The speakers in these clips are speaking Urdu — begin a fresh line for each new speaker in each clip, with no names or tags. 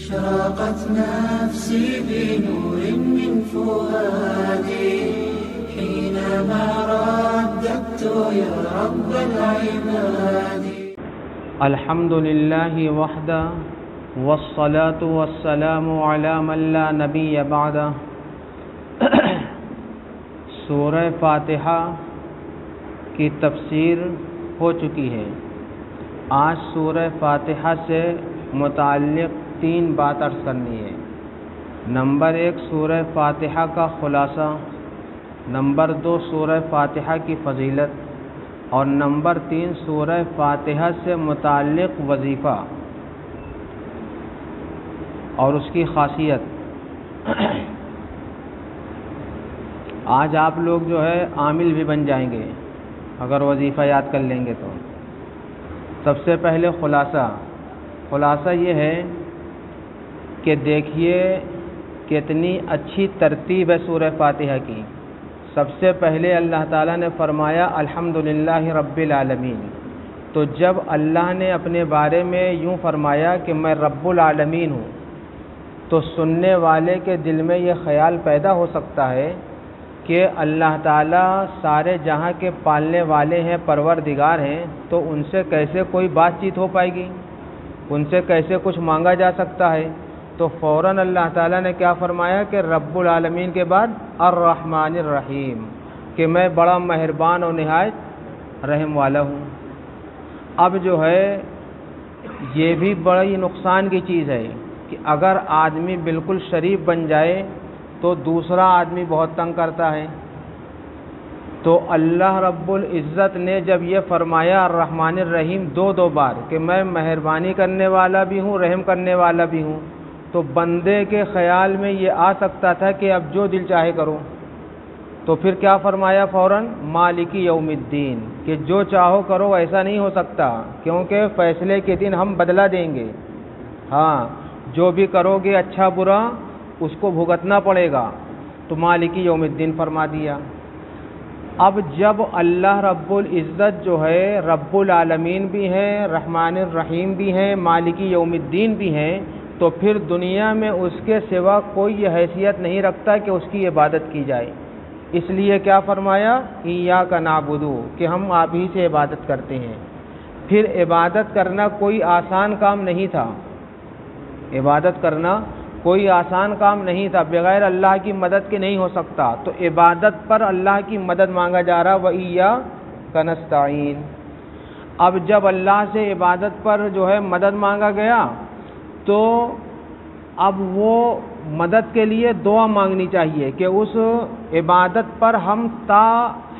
أشرقت نفسي بنور من فؤادي حينما رددت يا رب العباد.
الحمد لله وحده والصلاة والسلام على من لا نبی بعده. سورہ فاتحہ کی تفسیر ہو چکی ہے. آج سورہ فاتحہ سے متعلق 3 بات عرض کرنی ہے. نمبر 1 سورہ فاتحہ کا خلاصہ، نمبر 2 سورہ فاتحہ کی فضیلت، اور نمبر 3 سورہ فاتحہ سے متعلق وظیفہ اور اس کی خاصیت. آج آپ لوگ جو ہے عامل بھی بن جائیں گے اگر وظیفہ یاد کر لیں گے تو. سب سے پہلے خلاصہ یہ ہے کہ دیکھیے کتنی اچھی ترتیب ہے سورہ فاتحہ کی. سب سے پہلے اللہ تعالیٰ نے فرمایا الحمدللہ رب العالمین. تو جب اللہ نے اپنے بارے میں یوں فرمایا کہ میں رب العالمین ہوں، تو سننے والے کے دل میں یہ خیال پیدا ہو سکتا ہے کہ اللہ تعالیٰ سارے جہاں کے پالنے والے ہیں، پروردگار ہیں، تو ان سے کیسے کوئی بات چیت ہو پائے گی، ان سے کیسے کچھ مانگا جا سکتا ہے. تو فوراً اللہ تعالیٰ نے کیا فرمایا کہ رب العالمین کے بعد الرحمن الرحیم، کہ میں بڑا مہربان اور نہایت رحم والا ہوں. اب جو ہے یہ بھی بڑی نقصان کی چیز ہے کہ اگر آدمی بالکل شریف بن جائے تو دوسرا آدمی بہت تنگ کرتا ہے. تو اللہ رب العزت نے جب یہ فرمایا الرحمن الرحیم 2 بار کہ میں مہربانی کرنے والا بھی ہوں، رحم کرنے والا بھی ہوں، تو بندے کے خیال میں یہ آ سکتا تھا کہ اب جو دل چاہے کرو. تو پھر کیا فرمایا فوراً مالکی یوم الدین، کہ جو چاہو کرو. ایسا نہیں ہو سکتا کیونکہ فیصلے کے دن ہم بدلہ دیں گے. ہاں، جو بھی کرو گے اچھا برا اس کو بھگتنا پڑے گا. تو مالکی یوم الدین فرما دیا. اب جب اللہ رب العزت جو ہے رب العالمین بھی ہیں، رحمان الرحیم بھی ہیں، مالکی یوم الدین بھی ہیں، تو پھر دنیا میں اس کے سوا کوئی یہ حیثیت نہیں رکھتا کہ اس کی عبادت کی جائے. اس لیے کیا فرمایا ایاک نعبد، کہ ہم آپ ہی سے عبادت کرتے ہیں. پھر عبادت کرنا کوئی آسان کام نہیں تھا. عبادت کرنا کوئی آسان کام نہیں تھا، بغیر اللہ کی مدد کے نہیں ہو سکتا. تو عبادت پر اللہ کی مدد مانگا جا رہا وَإِيَّاكَ نَسْتَعِينُ. اب جب اللہ سے عبادت پر جو ہے مدد مانگا گیا تو اب وہ مدد کے لیے دعا مانگنی چاہیے کہ اس عبادت پر ہم تا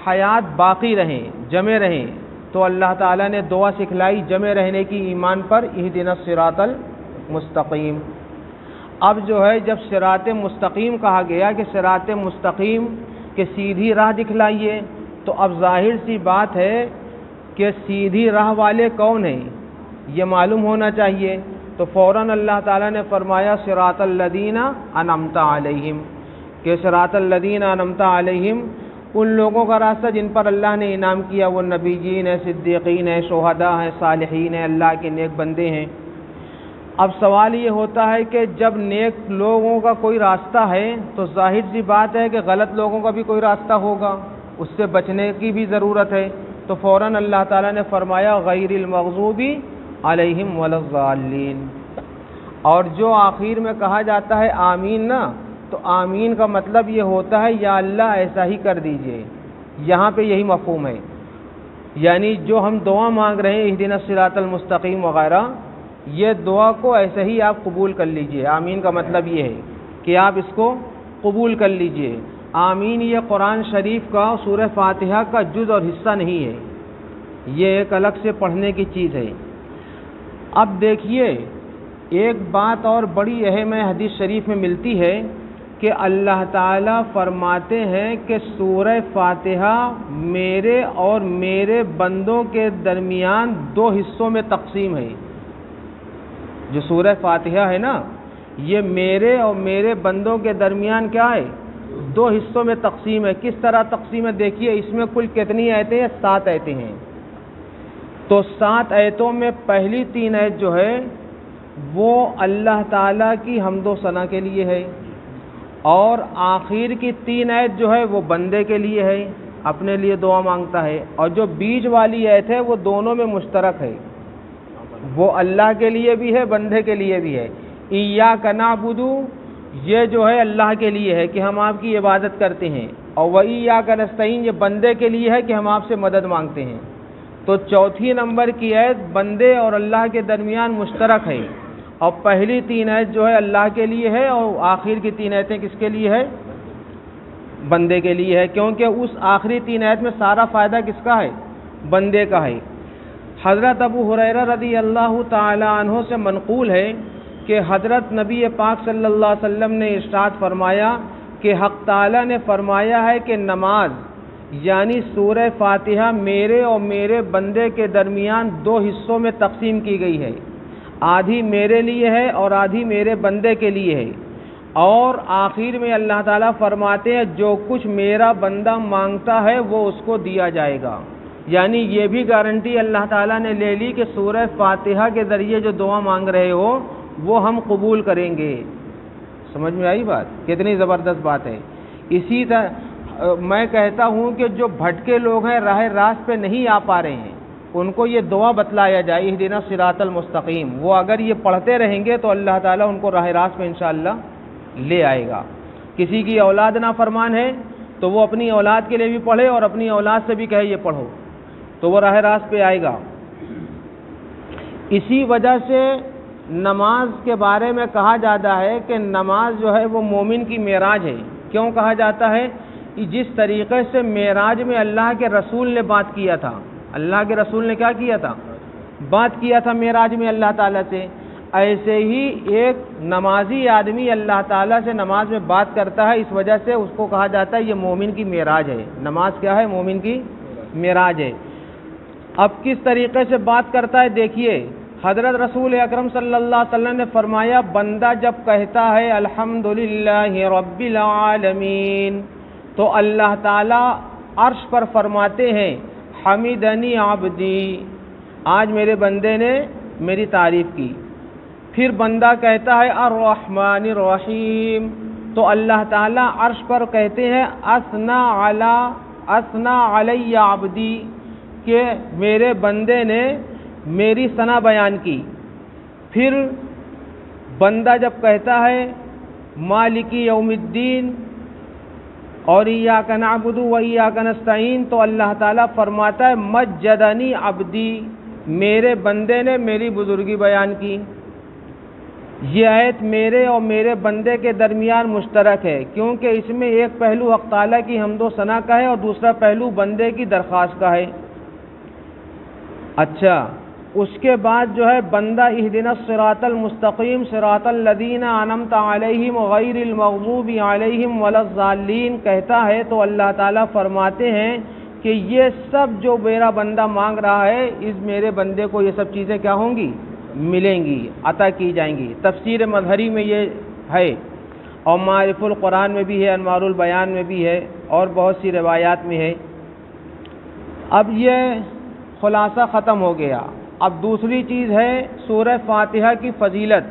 حیات باقی رہیں، جمے رہیں. تو اللہ تعالیٰ نے دعا سکھلائی جمے رہنے کی ایمان پر اہدنا الصراط المستقیم. اب جو ہے جب صراط مستقیم کہا گیا کہ صراط مستقیم کے سیدھی راہ دکھلائیے، تو اب ظاہر سی بات ہے کہ سیدھی راہ والے کون ہیں یہ معلوم ہونا چاہیے. تو فوراً اللہ تعالیٰ نے فرمایا صراط الذین انعمت علیہم، کہ صراط الذین انعمت علیہم ان لوگوں کا راستہ جن پر اللہ نے انعام کیا. وہ نبیین ہیں، صدیقین ہیں، شہداء ہیں، صالحین ہیں، اللہ کے نیک بندے ہیں. اب سوال یہ ہوتا ہے کہ جب نیک لوگوں کا کوئی راستہ ہے تو ظاہر سی بات ہے کہ غلط لوگوں کا بھی کوئی راستہ ہوگا، اس سے بچنے کی بھی ضرورت ہے. تو فوراً اللہ تعالیٰ نے فرمایا غیر المغضوب علیہم ولا الضالین. اور جو آخر میں کہا جاتا ہے آمین نا، تو آمین کا مطلب یہ ہوتا ہے یا اللہ ایسا ہی کر دیجئے. یہاں پہ یہی مفہوم ہے، یعنی جو ہم دعا مانگ رہے ہیں اہدنا الصراط المستقیم وغیرہ، یہ دعا کو ایسے ہی آپ قبول کر لیجئے. آمین کا مطلب یہ ہے کہ آپ اس کو قبول کر لیجئے. آمین یہ قرآن شریف کا سورہ فاتحہ کا جز اور حصہ نہیں ہے، یہ ایک الگ سے پڑھنے کی چیز ہے. اب دیکھیے ایک بات اور بڑی اہم ہے، حدیث شریف میں ملتی ہے کہ اللہ تعالیٰ فرماتے ہیں کہ سورہ فاتحہ میرے اور میرے بندوں کے درمیان 2 حصوں میں تقسیم ہے. جو سورہ فاتحہ ہے نا، یہ میرے اور میرے بندوں کے درمیان کیا ہے؟ 2 حصوں میں تقسیم ہے. کس طرح تقسیم ہے دیکھیے. اس میں کل کتنی آیتیں ہیں؟ 7 آیتیں ہیں. تو 7 آیتوں میں پہلی 3 آیت جو ہے وہ اللہ تعالیٰ کی حمد و ثنا کے لیے ہے، اور آخر کی 3 آیت جو ہے وہ بندے کے لیے ہے، اپنے لیے دعا مانگتا ہے، اور جو بیچ والی آیت ہے وہ دونوں میں مشترک ہے، وہ اللہ کے لیے بھی ہے، بندے کے لیے بھی ہے۔ ایاک نعبد، یہ جو ہے اللہ کے لیے ہے کہ ہم آپ کی عبادت کرتے ہیں، اور وایاک نستعین، یہ بندے کے لیے ہے کہ ہم آپ سے مدد مانگتے ہیں۔ تو چوتھی نمبر کی آیت بندے اور اللہ کے درمیان مشترک ہے، اور پہلی 3 آیت جو ہے اللہ کے لیے ہے، اور آخر کی 3 آیتیں کس کے لیے ہے؟ بندے کے لیے ہے، کیونکہ اس آخری 3 آیت میں سارا فائدہ کس کا ہے؟ بندے کا ہے۔ حضرت ابو ہریرہ رضی اللہ تعالی عنہ سے منقول ہے کہ حضرت نبی پاک صلی اللہ علیہ وسلم نے ارشاد فرمایا کہ حق تعالی نے فرمایا ہے کہ نماز یعنی سورہ فاتحہ میرے اور میرے بندے کے درمیان 2 حصوں میں تقسیم کی گئی ہے، آدھی میرے لیے ہے اور آدھی میرے بندے کے لیے ہے، اور آخر میں اللہ تعالیٰ فرماتے ہیں جو کچھ میرا بندہ مانگتا ہے وہ اس کو دیا جائے گا۔ یعنی یہ بھی گارنٹی اللہ تعالیٰ نے لے لی کہ سورہ فاتحہ کے ذریعے جو دعا مانگ رہے ہو وہ ہم قبول کریں گے۔ سمجھ میں آئی بات؟ کتنی زبردست بات ہے۔ اسی طرح میں کہتا ہوں کہ جو بھٹکے لوگ ہیں، راہ راست پہ نہیں آ پا رہے ہیں، ان کو یہ دعا بتلایا جائے، اہدنا الصراط المستقیم، وہ اگر یہ پڑھتے رہیں گے تو اللہ تعالیٰ ان کو راہ راست پہ انشاءاللہ لے آئے گا۔ کسی کی اولاد نافرمان ہے تو وہ اپنی اولاد کے لیے بھی پڑھے اور اپنی اولاد سے بھی کہے یہ پڑھو، تو وہ راہ راست پہ آئے گا۔ اسی وجہ سے نماز کے بارے میں کہا جاتا ہے کہ نماز جو ہے وہ مومن کی معراج ہے۔ کیوں کہا جاتا ہے؟ جس طریقے سے معراج میں اللہ کے رسول نے بات کیا تھا، اللہ کے رسول نے کیا کیا تھا؟ بات کیا تھا معراج میں اللہ تعالیٰ سے، ایسے ہی ایک نمازی آدمی اللہ تعالیٰ سے نماز میں بات کرتا ہے، اس وجہ سے اس کو کہا جاتا ہے یہ مومن کی معراج ہے۔ نماز کیا ہے؟ مومن کی معراج ہے۔ اب کس طریقے سے بات کرتا ہے دیکھیے، حضرت رسول اکرم صلی اللہ علیہ وسلم نے فرمایا بندہ جب کہتا ہے الحمدللہ رب العالمین تو اللہ تعالیٰ عرش پر فرماتے ہیں حمیدنی عبدی، آج میرے بندے نے میری تعریف کی۔ پھر بندہ کہتا ہے الرحمن الرحیم تو اللہ تعالیٰ عرش پر کہتے ہیں اثنا علی عبدی، کہ میرے بندے نے میری ثنا بیان کی۔ پھر بندہ جب کہتا ہے مالکی یوم الدین اور ایاک نعبد و ایاک نستعین تو اللہ تعالیٰ فرماتا ہے مجدنی عبدی، میرے بندے نے میری بزرگی بیان کی۔ یہ آیت میرے اور میرے بندے کے درمیان مشترک ہے، کیونکہ اس میں ایک پہلو حق تعالیٰ کی حمد و ثنا کا ہے اور دوسرا پہلو بندے کی درخواست کا ہے۔ اچھا، اس کے بعد جو ہے بندہ اہدنا الصراط المستقیم صراط الذین انعمت علیہم غیر المغضوب علیہم ولا الضالین کہتا ہے تو اللہ تعالیٰ فرماتے ہیں کہ یہ سب جو میرا بندہ مانگ رہا ہے، اس میرے بندے کو یہ سب چیزیں کیا ہوں گی؟ ملیں گی، عطا کی جائیں گی۔ تفسیر مظہری میں یہ ہے، اور معارف القرآن میں بھی ہے، انوار البیان میں بھی ہے، اور بہت سی روایات میں ہے۔ اب یہ خلاصہ ختم ہو گیا۔ اب دوسری چیز ہے سورہ فاتحہ کی فضیلت۔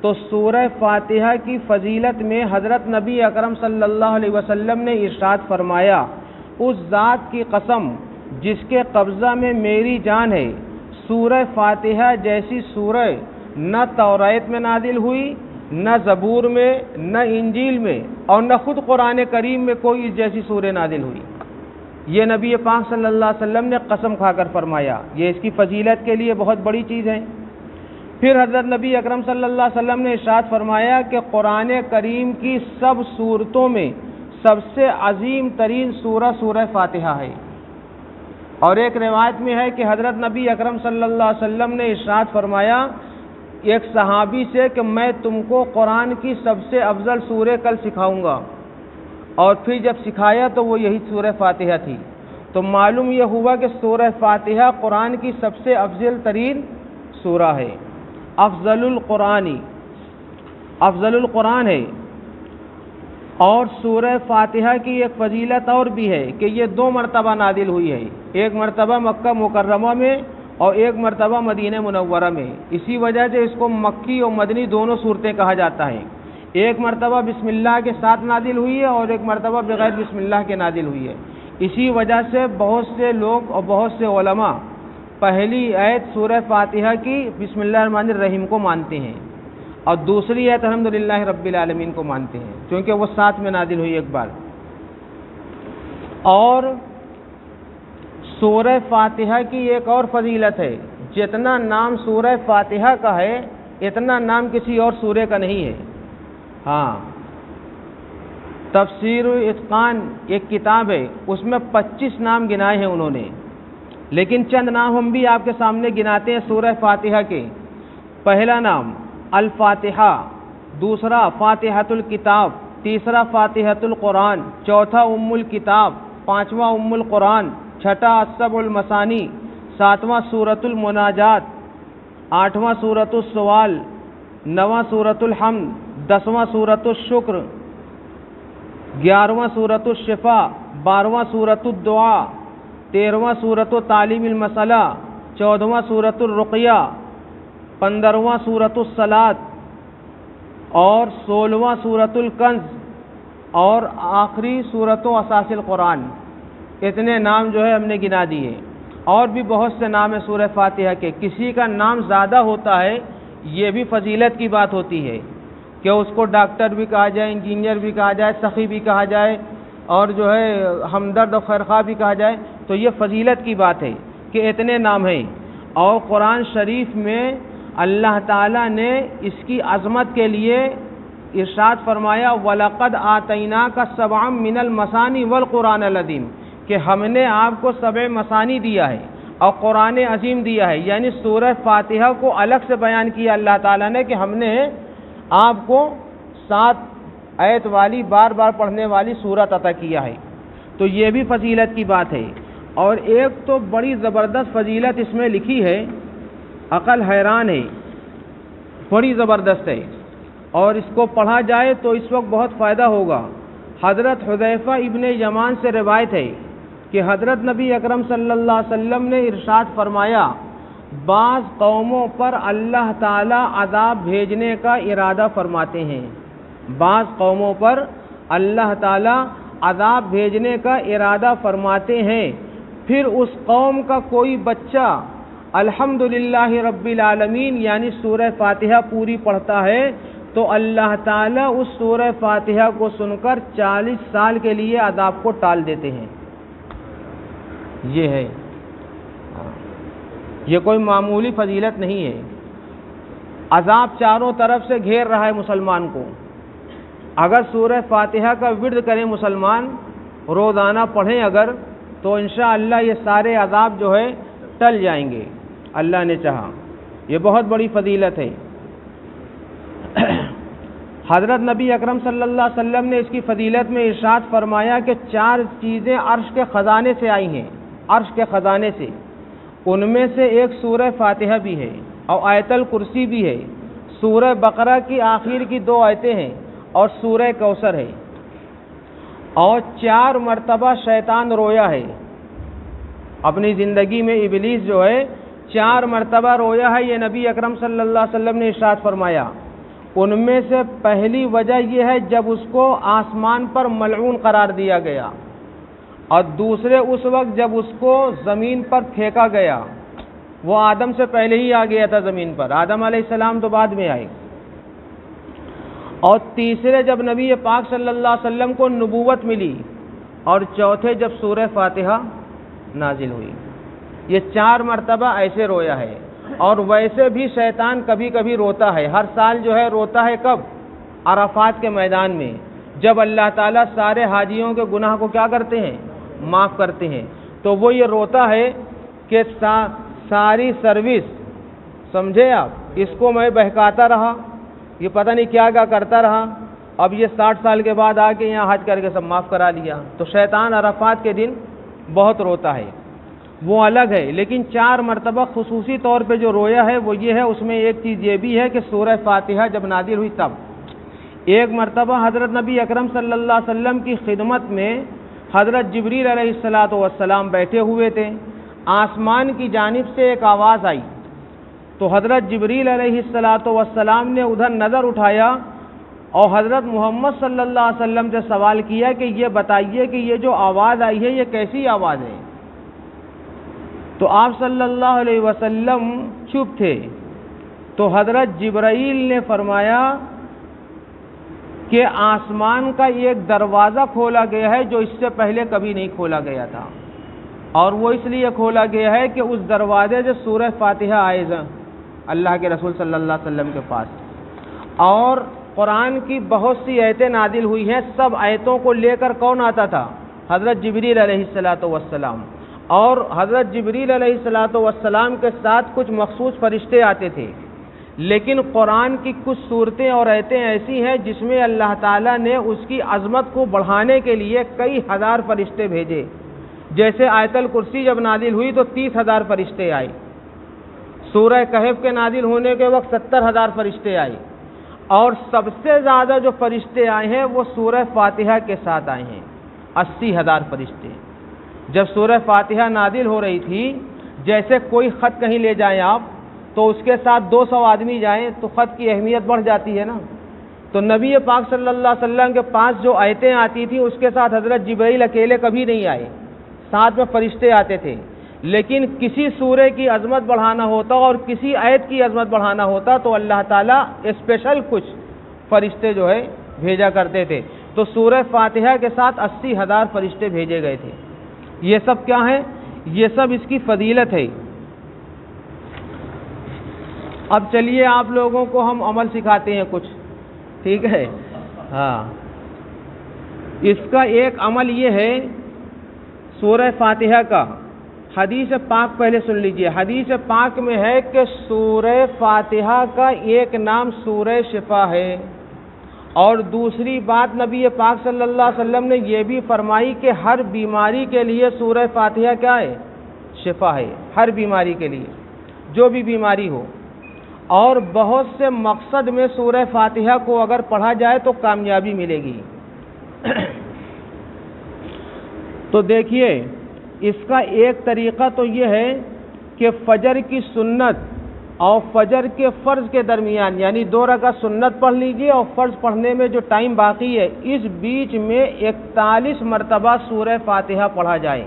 تو سورہ فاتحہ کی فضیلت میں حضرت نبی اکرم صلی اللہ علیہ وسلم نے ارشاد فرمایا اس ذات کی قسم جس کے قبضہ میں میری جان ہے، سورہ فاتحہ جیسی سورہ نہ توریت میں نازل ہوئی، نہ زبور میں، نہ انجیل میں، اور نہ خود قرآن کریم میں کوئی اس جیسی سورہ نازل ہوئی۔ یہ نبی پاک صلی اللہ علیہ وسلم نے قسم کھا کر فرمایا، یہ اس کی فضیلت کے لیے بہت بڑی چیز ہے۔ پھر حضرت نبی اکرم صلی اللہ علیہ وسلم نے ارشاد فرمایا کہ قرآن کریم کی سب سورتوں میں سب سے عظیم ترین سورہ فاتحہ ہے۔ اور ایک روایت میں ہے کہ حضرت نبی اکرم صلی اللہ علیہ وسلم نے ارشاد فرمایا ایک صحابی سے کہ میں تم کو قرآن کی سب سے افضل سورہ کل سکھاؤں گا، اور پھر جب سکھایا تو وہ یہی سورہ فاتحہ تھی۔ تو معلوم یہ ہوا کہ سورہ فاتحہ قرآن کی سب سے افضل ترین سورہ ہے، افضل القرآن ہے۔ اور سورہ فاتحہ کی ایک فضیلت اور بھی ہے کہ یہ 2 مرتبہ نازل ہوئی ہے، ایک مرتبہ مکہ مکرمہ میں اور ایک مرتبہ مدینہ منورہ میں. اسی وجہ سے اس کو مکی اور مدنی دونوں صورتیں کہا جاتا ہے. ایک مرتبہ بسم اللہ کے ساتھ نازل ہوئی ہے اور ایک مرتبہ بغیر بسم اللہ کے نازل ہوئی ہے. اسی وجہ سے بہت سے لوگ اور بہت سے علماء پہلی آیت سورہ فاتحہ کی بسم اللہ الرحمن الرحیم کو مانتے ہیں اور دوسری آیت الحمدللہ رب العالمین کو مانتے ہیں کیونکہ وہ ساتھ میں نازل ہوئی ایک بار. اور سورہ فاتحہ کی ایک اور فضیلت ہے، جتنا نام سورہ فاتحہ کا ہے اتنا نام کسی اور سورہ کا نہیں ہے. ہاں، تفسیر اتقان ایک کتاب ہے، اس میں 25 نام گنائے ہیں انہوں نے، لیکن چند نام ہم بھی آپ کے سامنے گناتے ہیں سورہ فاتحہ کے. پہلا نام الفاتحہ، دوسرا فاتحۃ الکتاب، تیسرا فاتحۃ القرآن، چوتھا ام الکتاب، پانچواں ام القرآن، چھٹا السبع المثانی، ساتواں سورۃ المناجات، آٹھواں سورۃ السوال، نواں سورۃ الحمد، دسواں سورۃ الشکر، 11واں سورۃ الشفا، 12واں سورۃ الدعاء، 13واں سورۃ تعلیم المسئلہ، 14واں سورۃ الرقیہ، 15واں سورۃ الصلاۃ اور 16واں سورۃ الکنز اور آخری سورۃ اساس القرآن. اتنے نام جو ہے ہم نے گنا دیے. اور بھی بہت سے نام ہیں سورہ فاتحہ کے. کسی کا نام زیادہ ہوتا ہے یہ بھی فضیلت کی بات ہوتی ہے کہ اس کو ڈاکٹر بھی کہا جائے، انجینئر بھی کہا جائے، سخی بھی کہا جائے اور جو ہے ہمدرد و خیرخواہ بھی کہا جائے، تو یہ فضیلت کی بات ہے کہ اتنے نام ہیں. اور قرآن شریف میں اللہ تعالیٰ نے اس کی عظمت کے لیے ارشاد فرمایا وَلَقَدْ آتَيْنَاكَ سَبْعًا مِّنَ الْمَثَانِي وَالْقُرْآنَ الْعَظِيمِ کہ ہم نے آپ کو 7 مثانی دیا ہے اور قرآن عظیم دیا ہے. یعنی سورہ فاتحہ کو الگ سے بیان کیا اللہ تعالیٰ نے کہ ہم نے آپ کو 7 آیت والی بار بار پڑھنے والی سورت عطا کیا ہے. تو یہ بھی فضیلت کی بات ہے. اور ایک تو بڑی زبردست فضیلت اس میں لکھی ہے، عقل حیران ہے، بڑی زبردست ہے، اور اس کو پڑھا جائے تو اس وقت بہت فائدہ ہوگا. حضرت حذیفہ ابن یمان سے روایت ہے کہ حضرت نبی اکرم صلی اللہ علیہ وسلم نے ارشاد فرمایا بعض قوموں پر اللہ تعالیٰ عذاب بھیجنے کا ارادہ فرماتے ہیں. بعض قوموں پر اللہ تعالیٰ عذاب بھیجنے کا ارادہ فرماتے ہیں، پھر اس قوم کا کوئی بچہ الحمدللہ رب العالمین یعنی سورہ فاتحہ پوری پڑھتا ہے تو اللہ تعالیٰ اس سورہ فاتحہ کو سن کر 40 سال کے لیے عذاب کو ٹال دیتے ہیں. یہ ہے، یہ کوئی معمولی فضیلت نہیں ہے. عذاب چاروں طرف سے گھیر رہا ہے مسلمان کو. اگر سورہ فاتحہ کا ورد کریں مسلمان، روزانہ پڑھیں اگر، تو انشاءاللہ یہ سارے عذاب جو ہے ٹل جائیں گے اللہ نے چاہا. یہ بہت بڑی فضیلت ہے. حضرت نبی اکرم صلی اللہ علیہ وسلم نے اس کی فضیلت میں ارشاد فرمایا کہ 4 چیزیں عرش کے خزانے سے آئی ہیں، عرش کے خزانے سے. ان میں سے ایک سورہ فاتحہ بھی ہے اور آیت الکرسی بھی ہے، سورہ بقرہ کی آخر کی 2 آیتیں ہیں اور سورہ کوثر ہے. اور 4 مرتبہ شیطان رویا ہے اپنی زندگی میں. ابلیس جو ہے 4 مرتبہ رویا ہے، یہ نبی اکرم صلی اللہ علیہ وسلم نے ارشاد فرمایا. ان میں سے پہلی وجہ یہ ہے جب اس کو آسمان پر ملعون قرار دیا گیا، اور دوسرے اس وقت جب اس کو زمین پر پھینکا گیا. وہ آدم سے پہلے ہی آ گیا تھا زمین پر، آدم علیہ السلام تو بعد میں آئے. اور تیسرے جب نبی پاک صلی اللہ علیہ وسلم کو نبوت ملی، اور چوتھے جب سورہ فاتحہ نازل ہوئی. یہ 4 مرتبہ ایسے رویا ہے. اور ویسے بھی شیطان کبھی کبھی روتا ہے، ہر سال جو ہے روتا ہے. کب؟ عرفات کے میدان میں، جب اللہ تعالیٰ سارے حاجیوں کے گناہ کو کیا کرتے ہیں؟ معاف کرتے ہیں. تو وہ یہ روتا ہے کہ ساری سروس سمجھے آپ، اس کو میں بہکاتا رہا، یہ پتہ نہیں کیا کیا کرتا رہا، اب یہ 60 سال کے بعد آ کے یہاں حج کر کے سب معاف کرا لیا. تو شیطان عرفات کے دن بہت روتا ہے، وہ الگ ہے. لیکن 4 مرتبہ خصوصی طور پہ جو رویا ہے وہ یہ ہے، اس میں ایک چیز یہ بھی ہے کہ سورہ فاتحہ جب نازل ہوئی تب. ایک مرتبہ حضرت نبی اکرم صلی اللہ علیہ وسلم کی خدمت میں حضرت جبریل علیہ الصلاۃ والسلام بیٹھے ہوئے تھے. آسمان کی جانب سے ایک آواز آئی، تو حضرت جبریل علیہ السلام نے ادھر نظر اٹھایا اور حضرت محمد صلی اللہ علیہ وسلم سے سوال کیا کہ یہ بتائیے کہ یہ جو آواز آئی ہے یہ کیسی آواز ہے؟ تو آپ صلی اللہ علیہ وسلم چپ تھے، تو حضرت جبرائیل نے فرمایا کہ آسمان کا ایک دروازہ کھولا گیا ہے جو اس سے پہلے کبھی نہیں کھولا گیا تھا، اور وہ اس لیے کھولا گیا ہے کہ اس دروازے سے سورہ فاتحہ آئے گا اللہ کے رسول صلی اللہ علیہ وسلم کے پاس، اور قرآن کی بہت سی آیتیں نازل ہوئی ہیں، سب آیتوں کو لے کر کون آتا تھا؟ حضرت جبریل علیہ السلام، اور حضرت جبریل علیہ السلام کے ساتھ کچھ مخصوص فرشتے آتے تھے، لیکن قرآن کی کچھ صورتیں اور آیتیں ایسی ہیں جس میں اللہ تعالیٰ نے اس کی عظمت کو بڑھانے کے لیے کئی ہزار فرشتے بھیجے، جیسے آیت الکرسی جب نازل ہوئی تو 30,000 فرشتے آئے، سورہ کہف کے نازل ہونے کے وقت 70,000 فرشتے آئے، اور سب سے زیادہ جو فرشتے آئے ہیں وہ سورہ فاتحہ کے ساتھ آئے ہیں، 80,000 فرشتے۔ جب سورہ فاتحہ نازل ہو رہی تھی، جیسے کوئی خط کہیں لے جائیں آپ تو اس کے ساتھ 200 آدمی جائیں تو خط کی اہمیت بڑھ جاتی ہے نا، تو نبی پاک صلی اللہ علیہ وسلم کے پاس جو آیتیں آتی تھیں اس کے ساتھ حضرت جبرائیل اکیلے کبھی نہیں آئے، ساتھ میں فرشتے آتے تھے، لیکن کسی سورے کی عظمت بڑھانا ہوتا اور کسی آیت کی عظمت بڑھانا ہوتا تو اللہ تعالیٰ اسپیشل کچھ فرشتے جو ہے بھیجا کرتے تھے، تو سورہ فاتحہ کے ساتھ 80,000 فرشتے بھیجے گئے تھے۔ یہ سب کیا ہے؟ یہ سب اس کی فضیلت ہے۔ اب چلیے آپ لوگوں کو ہم عمل سکھاتے ہیں کچھ، ٹھیک ہے؟ ہاں، اس کا ایک عمل یہ ہے سورہ فاتحہ کا، حدیث پاک پہلے سن لیجئے، حدیث پاک میں ہے کہ سورہ فاتحہ کا ایک نام سورہ شفا ہے، اور دوسری بات نبی پاک صلی اللہ علیہ وسلم نے یہ بھی فرمائی کہ ہر بیماری کے لیے سورہ فاتحہ کیا ہے؟ شفا ہے، ہر بیماری کے لیے، جو بھی بیماری ہو، اور بہت سے مقصد میں سورہ فاتحہ کو اگر پڑھا جائے تو کامیابی ملے گی۔ تو دیکھیے، اس کا ایک طریقہ تو یہ ہے کہ فجر کی سنت اور فجر کے فرض کے درمیان، یعنی 2 رکعت سنت پڑھ لیجئے اور فرض پڑھنے میں جو ٹائم باقی ہے اس بیچ میں 41 مرتبہ سورہ فاتحہ پڑھا جائے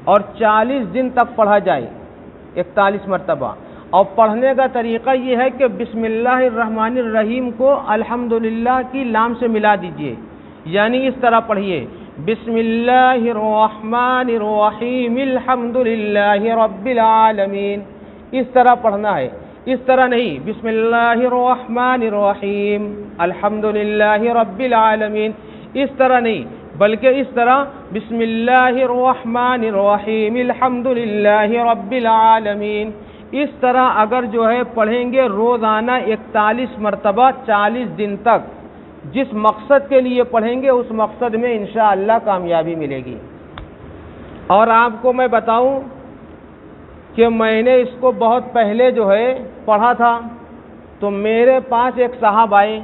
اور 40 دن تک پڑھا جائے 41 مرتبہ، اور پڑھنے کا طریقہ یہ ہے کہ بسم اللہ الرحمن الرحیم کو الحمدللہ کی لام سے ملا دیجئے، یعنی اس طرح پڑھیے، بسم اللہ الرحمن الرحیم الحمدللہ رب العالمین، اس طرح پڑھنا ہے، اس طرح نہیں بسم اللہ الرحمن الرحیم الحمدللہ رب العالمین، اس طرح نہیں، بلکہ اس طرح بسم اللہ الرحمن الرحیم الحمدللہ رب العالمین، اس طرح اگر جو ہے پڑھیں گے روزانہ 41 مرتبہ 40 دن تک، جس مقصد کے لیے پڑھیں گے اس مقصد میں انشاءاللہ کامیابی ملے گی۔ اور آپ کو میں بتاؤں کہ میں نے اس کو بہت پہلے جو ہے پڑھا تھا، تو میرے پاس ایک صاحب آئے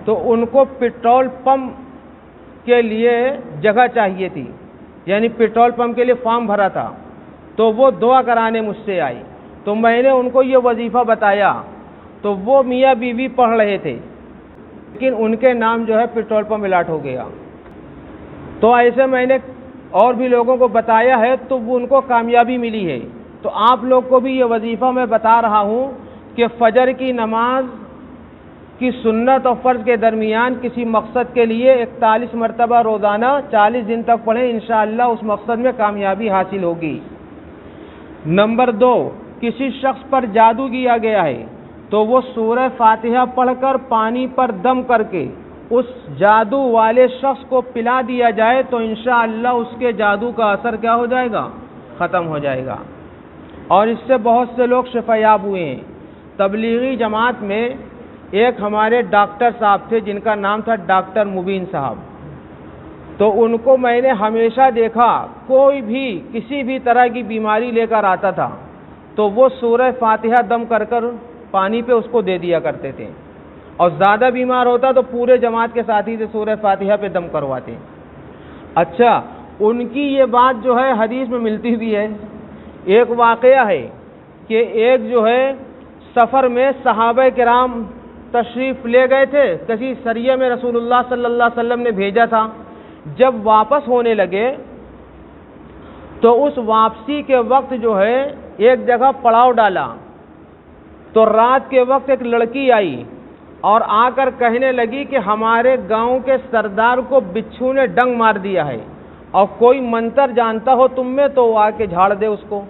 تو ان کو پیٹرول پمپ کے لیے جگہ چاہیے تھی، یعنی پیٹرول پمپ کے لیے فارم بھرا تھا، تو وہ دعا کرانے مجھ سے آئی، تو میں نے ان کو یہ وظیفہ بتایا، تو وہ میاں بیوی پڑھ رہے تھے لیکن ان کے نام جو ہے پیٹرول پمپ الاٹ ہو گیا، تو ایسے میں نے اور بھی لوگوں کو بتایا ہے تو وہ ان کو کامیابی ملی ہے۔ تو آپ لوگ کو بھی یہ وظیفہ میں بتا رہا ہوں کہ فجر کی نماز کی سنت اور فرض کے درمیان کسی مقصد کے لیے 41 مرتبہ روزانہ 40 دن تک پڑھیں، انشاءاللہ اس مقصد میں کامیابی حاصل ہوگی۔ نمبر 2، کسی شخص پر جادو کیا گیا ہے تو وہ سورہ فاتحہ پڑھ کر پانی پر دم کر کے اس جادو والے شخص کو پلا دیا جائے تو انشاءاللہ اس کے جادو کا اثر کیا ہو جائے گا؟ ختم ہو جائے گا، اور اس سے بہت سے لوگ شفا یاب ہوئے ہیں۔ تبلیغی جماعت میں ایک ہمارے ڈاکٹر صاحب تھے جن کا نام تھا ڈاکٹر مبین صاحب، تو ان کو میں نے ہمیشہ دیکھا کوئی بھی کسی بھی طرح کی بیماری لے کر آتا تھا تو وہ سورہ فاتحہ دم کر کر پانی پہ اس کو دے دیا کرتے تھے، اور زیادہ بیمار ہوتا تو پورے جماعت کے ساتھی سے سورہ فاتحہ پہ دم کرواتے۔ اچھا، ان کی یہ بات جو ہے حدیث میں ملتی بھی ہے، ایک واقعہ ہے کہ ایک جو ہے سفر میں صحابہ کرام تشریف لے گئے تھے، کسی سریہ میں رسول اللہ صلی اللہ علیہ وسلم نے بھیجا تھا. جب واپس ہونے لگے تو اس واپسی کے وقت جو ہے ایک جگہ پڑاؤ ڈالا، تو رات کے وقت ایک لڑکی آئی اور آ کر کہنے لگی کہ ہمارے گاؤں کے سردار کو بچھو نے ڈنگ مار دیا ہے، اور کوئی منتر جانتا ہو تم میں تو وہ آ کے جھاڑ دے اس کو.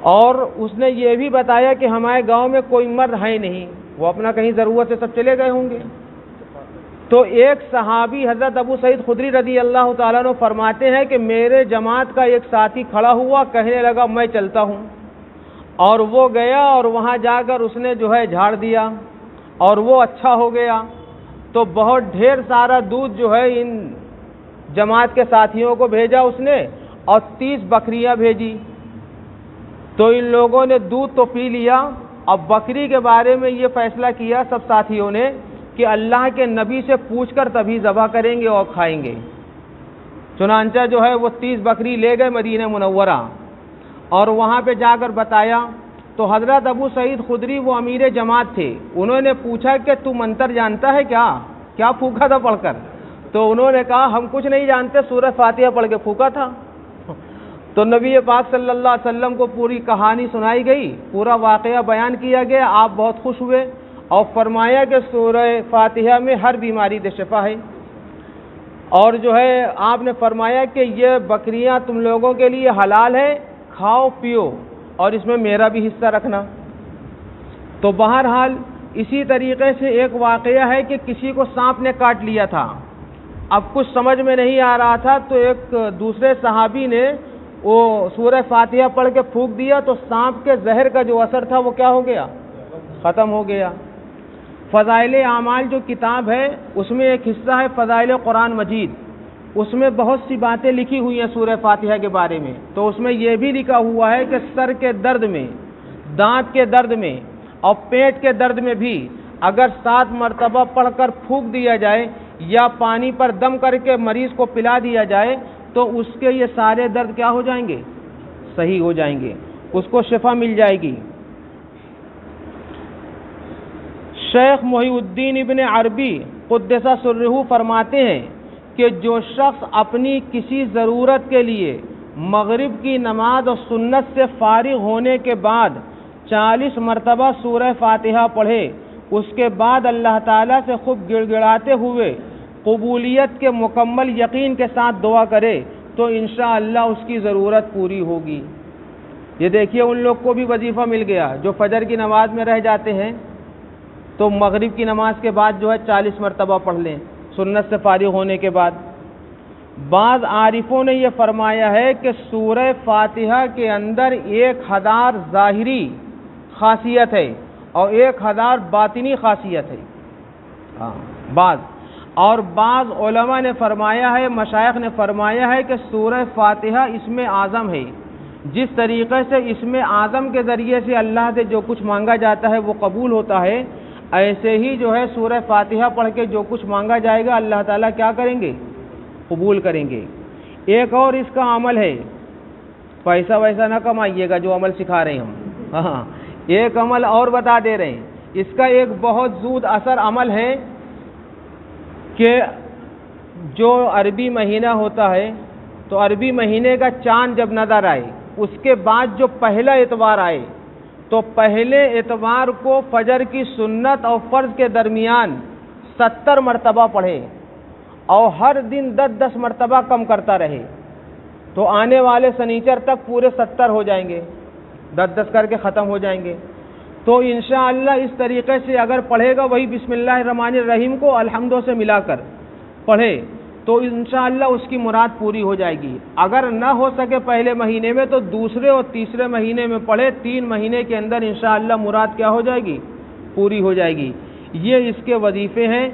اور اس نے یہ بھی بتایا کہ ہمارے گاؤں میں کوئی مرد ہے نہیں، وہ اپنا کہیں ضرورت سے سب چلے گئے ہوں گے. تو ایک صحابی حضرت ابو سعید خدری رضی اللہ تعالیٰ عنہ فرماتے ہیں کہ میرے جماعت کا ایک ساتھی کھڑا ہوا، کہنے لگا میں چلتا ہوں، اور وہ گیا اور وہاں جا کر اس نے جو ہے جھاڑ دیا اور وہ اچھا ہو گیا. تو بہت ڈھیر سارا دودھ جو ہے ان جماعت کے ساتھیوں کو بھیجا اس نے، اور 30 بکریاں بھیجی. تو ان لوگوں نے دودھ تو پی لیا. اب بکری کے بارے میں یہ فیصلہ کیا سب ساتھیوں نے کہ اللہ کے نبی سے پوچھ کر تبھی ذبح کریں گے اور کھائیں گے. چنانچہ جو ہے وہ 30 بکری لے گئے مدینہ منورہ، اور وہاں پہ جا کر بتایا. تو حضرت ابو سعید خدری وہ امیر جماعت تھے، انہوں نے پوچھا کہ تو منتر جانتا ہے کیا پھونکا تھا پڑھ کر؟ تو انہوں نے کہا ہم کچھ نہیں جانتے، سورہ فاتحہ پڑھ کے پھونکا تھا. تو نبی پاک صلی اللہ علیہ وسلم کو پوری کہانی سنائی گئی، پورا واقعہ بیان کیا گیا. آپ بہت خوش ہوئے اور فرمایا کہ سورہ فاتحہ میں ہر بیماری سے شفا ہے. اور جو ہے آپ نے فرمایا کہ یہ بکریاں تم لوگوں کے لیے حلال ہے، کھاؤ پیو، اور اس میں میرا بھی حصہ رکھنا. تو بہرحال اسی طریقے سے ایک واقعہ ہے کہ کسی کو سانپ نے کاٹ لیا تھا. اب کچھ سمجھ میں نہیں آ رہا تھا، تو ایک دوسرے صحابی نے وہ سورہ فاتحہ پڑھ کے پھونک دیا، تو سانپ کے زہر کا جو اثر تھا وہ کیا ہو گیا؟ ختم ہو گیا. فضائل اعمال جو کتاب ہے اس میں ایک حصہ ہے فضائل قرآن مجید، اس میں بہت سی باتیں لکھی ہوئی ہیں سورہ فاتحہ کے بارے میں. تو اس میں یہ بھی لکھا ہوا ہے کہ سر کے درد میں، دانت کے درد میں اور پیٹ کے درد میں بھی اگر 7 مرتبہ پڑھ کر پھونک دیا جائے یا پانی پر دم کر کے مریض کو پلا دیا جائے تو اس کے یہ سارے درد کیا ہو جائیں گے؟ صحیح ہو جائیں گے، اس کو شفا مل جائے گی. شیخ محی الدین ابن عربی قدس سرہ فرماتے ہیں کہ جو شخص اپنی کسی ضرورت کے لیے مغرب کی نماز اور سنت سے فارغ ہونے کے بعد 40 مرتبہ سورہ فاتحہ پڑھے، اس کے بعد اللہ تعالیٰ سے خوب گڑ گڑاتے ہوئے قبولیت کے مکمل یقین کے ساتھ دعا کرے تو انشاءاللہ اس کی ضرورت پوری ہوگی. یہ دیکھیے ان لوگ کو بھی وظیفہ مل گیا جو فجر کی نماز میں رہ جاتے ہیں، تو مغرب کی نماز کے بعد جو ہے 40 مرتبہ پڑھ لیں سنت سے فارغ ہونے کے بعد. بعض عارفوں نے یہ فرمایا ہے کہ سورہ فاتحہ کے اندر 1000 ظاہری خاصیت ہے اور 1000 باطنی خاصیت ہے. بعض علماء نے فرمایا ہے، مشائخ نے فرمایا ہے کہ سورہ فاتحہ اسم اعظم ہے. جس طریقے سے اسم اعظم کے ذریعے سے اللہ سے جو کچھ مانگا جاتا ہے وہ قبول ہوتا ہے، ایسے ہی جو ہے سورہ فاتحہ پڑھ کے جو کچھ مانگا جائے گا اللہ تعالیٰ کیا کریں گے؟ قبول کریں گے. ایک اور اس کا عمل ہے، پیسہ ویسا نہ کمائیے گا جو عمل سکھا رہے ہیں ہم. ہاں، ایک عمل اور بتا دے رہے ہیں. اس کا ایک بہت زود اثر عمل ہے کہ جو عربی مہینہ ہوتا ہے تو عربی مہینے کا چاند جب نظر آئے اس کے بعد جو پہلا اتوار آئے تو پہلے اتوار کو فجر کی سنت اور فرض کے درمیان 70 مرتبہ پڑھے اور ہر دن 10 مرتبہ کم کرتا رہے تو آنے والے سنیچر تک پورے 70 ہو جائیں گے، 10 کر کے ختم ہو جائیں گے. تو انشاءاللہ اس طریقے سے اگر پڑھے گا وہی بسم اللہ الرحمن الرحیم کو الحمدوں سے ملا کر پڑھے تو انشاءاللہ اس کی مراد پوری ہو جائے گی. اگر نہ ہو سکے پہلے مہینے میں تو دوسرے اور تیسرے مہینے میں پڑھے، 3 مہینے کے اندر انشاءاللہ مراد کیا ہو جائے گی؟ پوری ہو جائے گی. یہ اس کے وظیفے ہیں.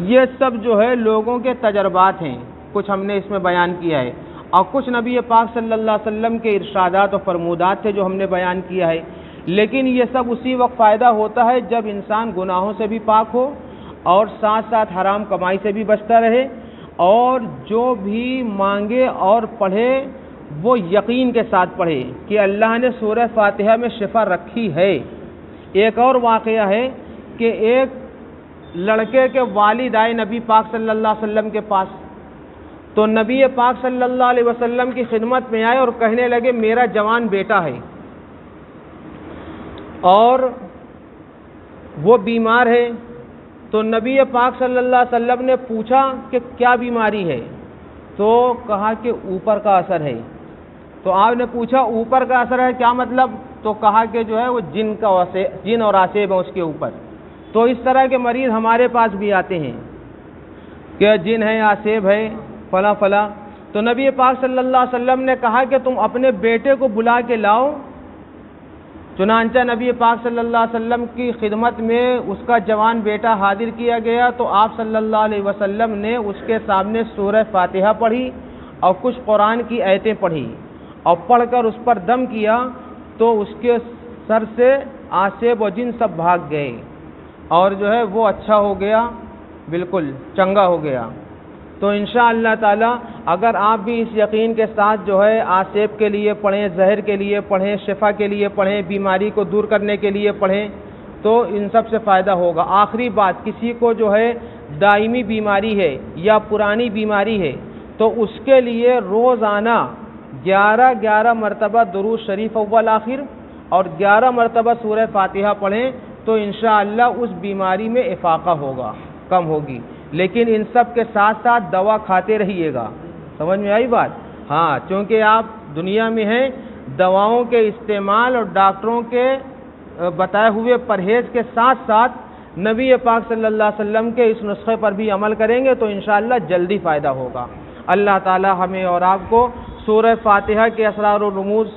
یہ سب جو ہے لوگوں کے تجربات ہیں، کچھ ہم نے اس میں بیان کیا ہے اور کچھ نبی پاک صلی اللہ علیہ وسلم کے ارشادات اور فرمودات تھے جو ہم نے بیان کیا ہے. لیکن یہ سب اسی وقت فائدہ ہوتا ہے جب انسان گناہوں سے بھی پاک ہو اور ساتھ ساتھ حرام کمائی سے بھی بچتا رہے، اور جو بھی مانگے اور پڑھے وہ یقین کے ساتھ پڑھے کہ اللہ نے سورہ فاتحہ میں شفا رکھی ہے۔ ایک اور واقعہ ہے کہ ایک لڑکے کے والد آئے نبی پاک صلی اللہ علیہ وسلم کے پاس، تو نبی پاک صلی اللہ علیہ وسلم کی خدمت میں آئے اور کہنے لگے میرا جوان بیٹا ہے اور وہ بیمار ہے۔ تو نبی پاک صلی اللہ علیہ وسلم نے پوچھا کہ کیا بیماری ہے؟ تو کہا کہ اوپر کا اثر ہے۔ تو آپ نے پوچھا اوپر کا اثر ہے کیا مطلب؟ تو کہا کہ جو ہے وہ جن اور آسیب ہے اس کے اوپر۔ تو اس طرح کے مریض ہمارے پاس بھی آتے ہیں کہ جن ہے، آسیب ہے، فلاں فلاں۔ تو نبی پاک صلی اللہ علیہ وسلم نے کہا کہ تم اپنے بیٹے کو بلا کے لاؤ۔ چنانچہ نبی پاک صلی اللہ علیہ وسلم کی خدمت میں اس کا جوان بیٹا حاضر کیا گیا، تو آپ صلی اللہ علیہ وسلم نے اس کے سامنے سورہ فاتحہ پڑھی اور کچھ قرآن کی آیتیں پڑھی اور پڑھ کر اس پر دم کیا، تو اس کے سر سے آسیب و جن سب بھاگ گئے اور جو ہے وہ اچھا ہو گیا، بالکل چنگا ہو گیا۔ تو انشاءاللہ تعالی اگر آپ بھی اس یقین کے ساتھ جو ہے آسیب کے لیے پڑھیں، زہر کے لیے پڑھیں، شفا کے لیے پڑھیں، بیماری کو دور کرنے کے لیے پڑھیں، تو ان سب سے فائدہ ہوگا۔ آخری بات، کسی کو جو ہے دائمی بیماری ہے یا پرانی بیماری ہے تو اس کے لیے روزانہ 11 مرتبہ درود شریف اول آخر اور 11 مرتبہ سورہ فاتحہ پڑھیں تو انشاءاللہ اس بیماری میں افاقہ ہوگا، کم ہوگی۔ لیکن ان سب کے ساتھ ساتھ دوا کھاتے رہیے گا۔ سمجھ میں آئی بات؟ ہاں، چونکہ آپ دنیا میں ہیں، دواؤں کے استعمال اور ڈاکٹروں کے بتائے ہوئے پرہیز کے ساتھ ساتھ نبی پاک صلی اللہ علیہ وسلم کے اس نسخے پر بھی عمل کریں گے تو انشاءاللہ جلدی فائدہ ہوگا۔ اللہ تعالی ہمیں اور آپ کو سورہ فاتحہ کے اسرار و رموز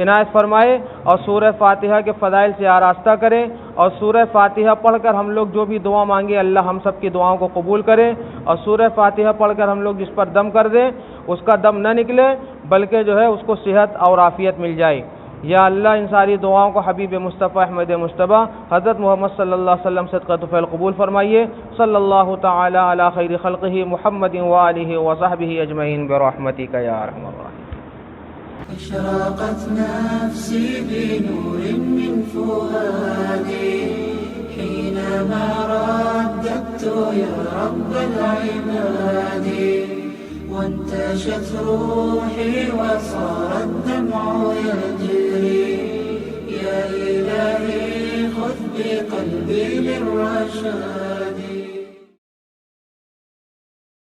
عنایت فرمائے اور سورہ فاتحہ کے فضائل سے آراستہ کرے، اور سورہ فاتحہ پڑھ کر ہم لوگ جو بھی دعا مانگے اللہ ہم سب کی دعاؤں کو قبول کرے، اور سورہ فاتحہ پڑھ کر ہم لوگ جس پر دم کر دیں اس کا دم نہ نکلے بلکہ جو ہے اس کو صحت اور عافیت مل جائے۔ یا اللہ ان ساری دعاؤں کو حبیب مصطفیٰ احمد مجتبیٰ حضرت محمد صلی اللہ علیہ وسلم صدقہ طفیل قبول فرمائیے۔ صلی اللہ تعالی علی خیر خلقہ محمد وآلہ وصحبہ اجمعین برحمتک یا ارحم الراحمین۔
اشرقت نفسي بنور من فؤادي حينما رددت يا رب العباد وانتشت روحي وصار الدمع يجري يا إلهي خذ بقلبي للرشاد